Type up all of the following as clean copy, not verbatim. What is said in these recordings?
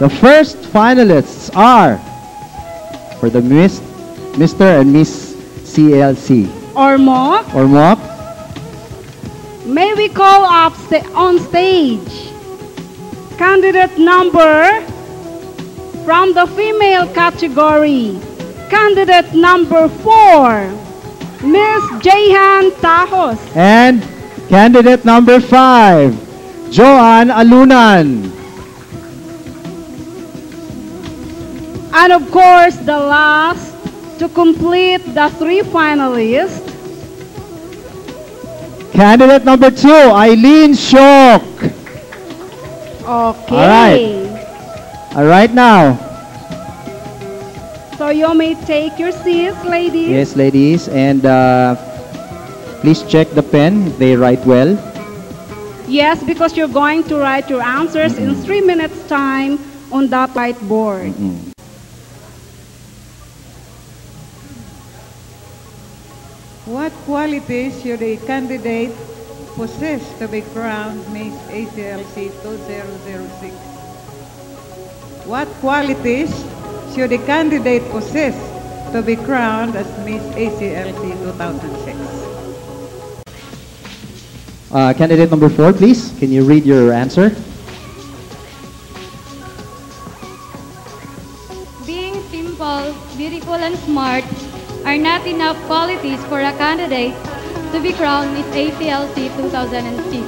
The first finalists are for the Mr. and Miss CLC. Ormoc, Ormoc, may we call up on stage candidate number from the female category. Candidate number 4, Miss Jehan Tajos. and candidate number 5, Joanne Alunan. And of course, the last to complete the 3 finalists, Candidate number 2, Eileen Shock. okay. All right now. So you may take your seats, ladies. Yes, ladies, and please check the pen. They write well. Yes, because you're going to write your answers in 3 minutes time on that whiteboard. What qualities should a candidate possess to be crowned Miss ACLC 2006? What qualities should a candidate possess to be crowned as Miss ACLC 2006? Candidate number 4, please. Can you read your answer? Being simple, beautiful, and smart are not enough qualities for a candidate to be crowned Miss ACLC 2006,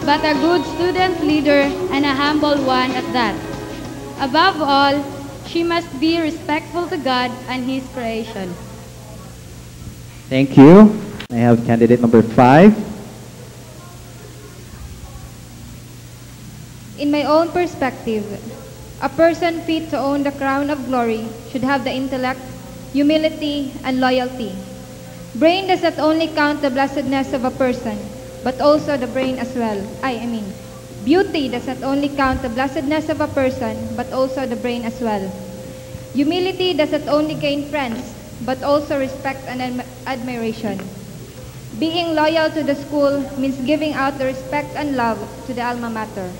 but a good student leader and a humble one at that. Above all, she must be respectful to God and His creation. Thank you. I have candidate number 5. In my own perspective, a person fit to own the crown of glory should have the intellect, humility, and loyalty. Brain does not only count the blessedness of a person, but also the brain as well. Beauty does not only count the blessedness of a person, but also the brain as well. Humility does not only gain friends, but also respect and admiration. Being loyal to the school means giving out the respect and love to the alma mater.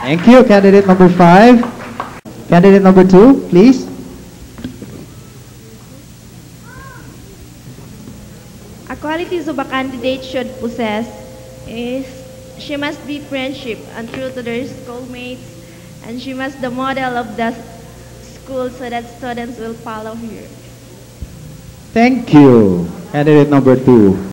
Thank you, candidate number 5. Candidate number 2, please. A qualities of a candidate should possess is she must be friendship and true to their schoolmates, and she must the model of the school so that students will follow her. Thank you, candidate number 2.